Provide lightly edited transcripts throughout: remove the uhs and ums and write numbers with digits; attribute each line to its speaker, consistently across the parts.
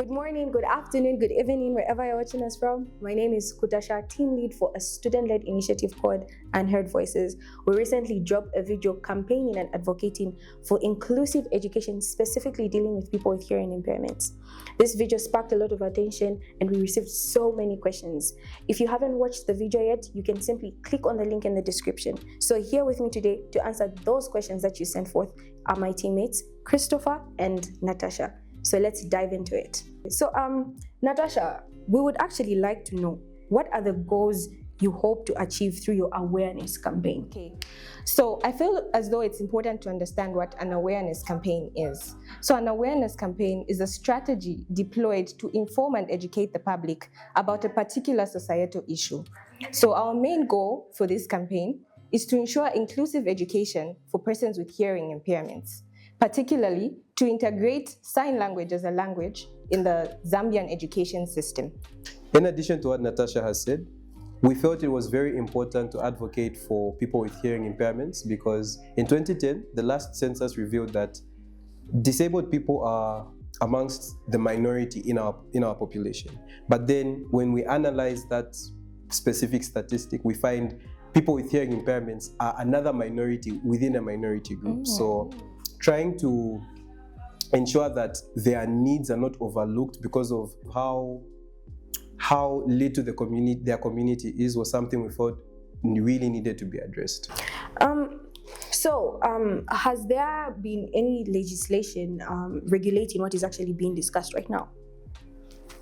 Speaker 1: Good morning, good afternoon, good evening, wherever you're watching us from. My name is Kutasha, team lead for a student-led initiative called Unheard Voices. We recently dropped a video campaigning and advocating for inclusive education, specifically dealing with people with hearing impairments. This video sparked a lot of attention and we received so many questions. If you haven't watched the video yet, you can simply click on the link in the description. So here with me today to answer those questions that you sent forth are my teammates, Christopher and Natasha. So let's dive into it. So, Natasha, we would actually like to know, what are the goals you hope to achieve through your awareness campaign?
Speaker 2: Okay, so I feel as though it's important to understand what an awareness campaign is. So an awareness campaign is a strategy deployed to inform and educate the public about a particular societal issue. So our main goal for this campaign is to ensure inclusive education for persons with hearing impairments, particularly to integrate sign language as a language in the Zambian education system.
Speaker 3: In addition to what Natasha has said, we felt it was very important to advocate for people with hearing impairments because in 2010, the last census revealed that disabled people are amongst the minority in our population. But then when we analyze that specific statistic, we find people with hearing impairments are another minority within a minority group. So trying to ensure that their needs are not overlooked because of how little their community is was something we thought really needed to be addressed.
Speaker 1: Has there been any legislation regulating what is actually being discussed right now?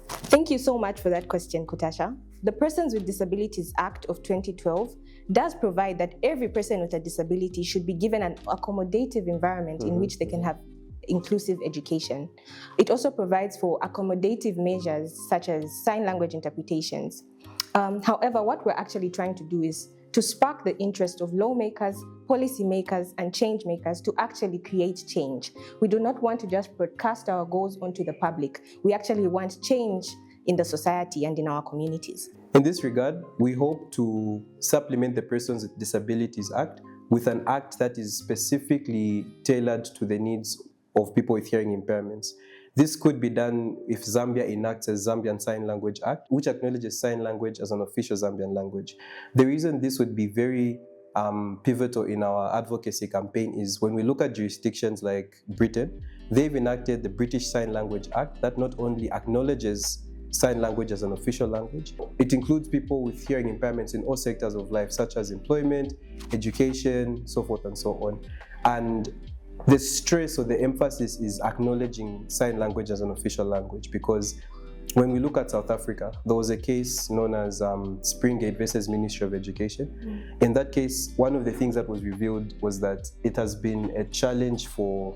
Speaker 2: Thank you so much for that question, Kutasha. The Persons with Disabilities Act of 2012 does provide that every person with a disability should be given an accommodative environment in which they can have inclusive education. It also provides for accommodative measures such as sign language interpretations. However, what we're actually trying to do is to spark the interest of lawmakers, policymakers, and change makers to actually create change. We do not want to just broadcast our goals onto the public. We actually want change in the society and in our communities.
Speaker 3: In this regard, we hope to supplement the Persons with Disabilities Act with an act that is specifically tailored to the needs of people with hearing impairments. This could be done if Zambia enacts a Zambian Sign Language Act, which acknowledges sign language as an official Zambian language. The reason this would be very pivotal in our advocacy campaign is when we look at jurisdictions like Britain, they've enacted the British Sign Language Act that not only acknowledges sign language as an official language, it includes people with hearing impairments in all sectors of life, such as employment, education, so forth and so on. And the stress or the emphasis is acknowledging sign language as an official language, because when we look at South Africa, there was a case known as Springate versus Ministry of Education. In that case, one of the things that was revealed was that it has been a challenge for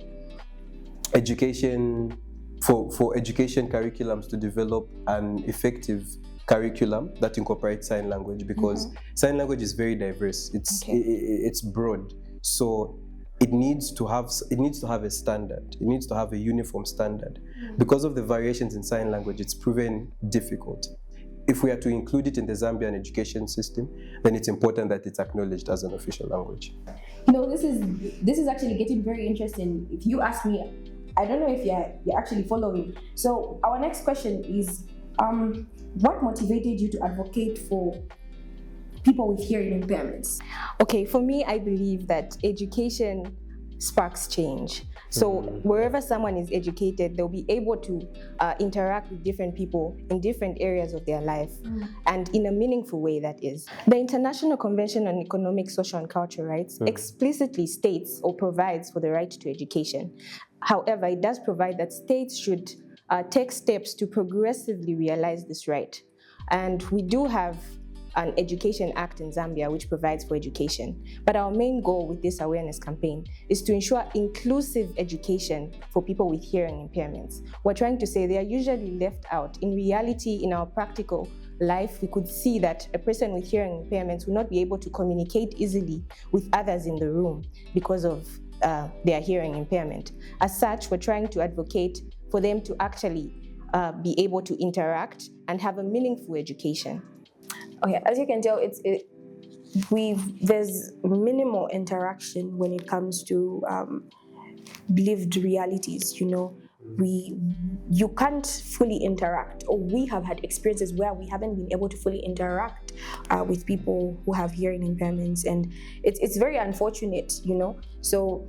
Speaker 3: education curriculums to develop an effective curriculum that incorporates sign language, because sign language is very diverse. It's broad. So it needs to have a standard. It needs to have a uniform standard. Because of the variations in sign language, it's proven difficult. If we are to include it in the Zambian education system, then it's important that it's acknowledged as an official language.
Speaker 1: You know, this is actually getting very interesting. If you ask me, I don't know if you're actually following. So our next question is, what motivated you to advocate for people with hearing impairments?
Speaker 2: Okay, for me, I believe that education sparks change. So wherever someone is educated, they'll be able to interact with different people in different areas of their life, and in a meaningful way, that is. The International Convention on Economic, Social and Cultural Rights explicitly states or provides for the right to education. However, it does provide that states should take steps to progressively realize this right. And we do have an Education Act in Zambia which provides for education. But our main goal with this awareness campaign is to ensure inclusive education for people with hearing impairments. We're trying to say they are usually left out. In reality, in our practical life, we could see that a person with hearing impairments will not be able to communicate easily with others in the room because of their hearing impairment. As such, we're trying to advocate for them to actually be able to interact and have a meaningful education.
Speaker 1: Okay, as you can tell, there's minimal interaction when it comes to lived realities. You know, you can't fully interact, or we have had experiences where we haven't been able to fully interact with people who have hearing impairments, and it's very unfortunate, So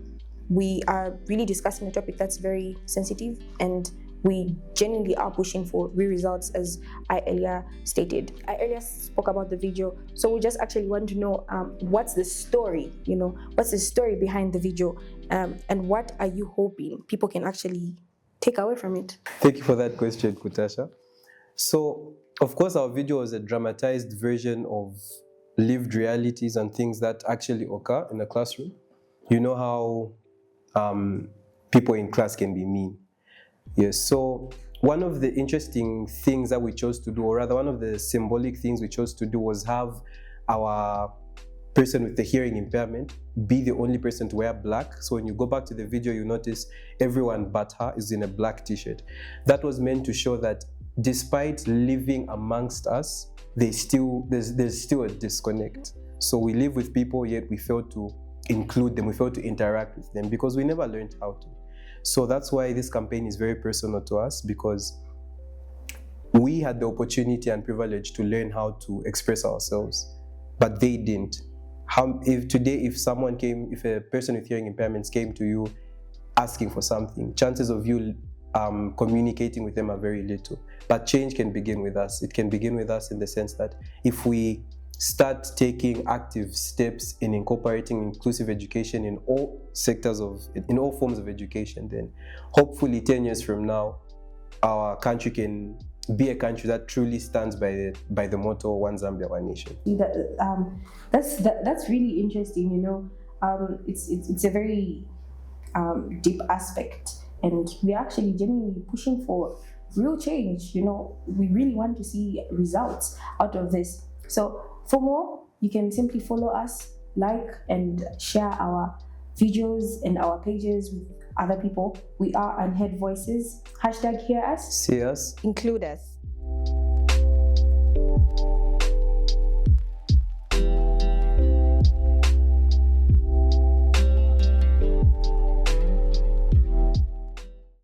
Speaker 1: we are really discussing a topic that's very sensitive, and we genuinely are pushing for real results, as I earlier stated. I earlier spoke about the video, so we just actually want to know what's the story, what's the story behind the video, and what are you hoping people can actually take away from it?
Speaker 3: Thank you for that question, Kutasha. So, of course, our video was a dramatized version of lived realities and things that actually occur in a classroom. You know how people in class can be mean. Yes, so one of the interesting things that we chose to do, or rather one of the symbolic things we chose to do, was have our person with the hearing impairment be the only person to wear black. So when you go back to the video, you notice everyone but her is in a black t-shirt. That was meant to show that despite living amongst us, there's still a disconnect. So we live with people, yet we fail to include them, we fail to interact with them because we never learned how to. So that's why this campaign is very personal to us, because we had the opportunity and privilege to learn how to express ourselves, but they didn't. If a person with hearing impairments came to you asking for something, chances of you communicating with them are very little. But change can begin with us. It can begin with us in the sense that if we start taking active steps in incorporating inclusive education in all forms of education, then hopefully 10 years from now, our country can be a country that truly stands by the motto "One Zambia, One Nation."
Speaker 1: That's really interesting. It's a very deep aspect, and we're actually genuinely pushing for real change. We really want to see results out of this. So for more, you can simply follow us, like and share our videos and our pages with other people. We are Unheard Voices. #HearUs.
Speaker 3: See us.
Speaker 2: Include us.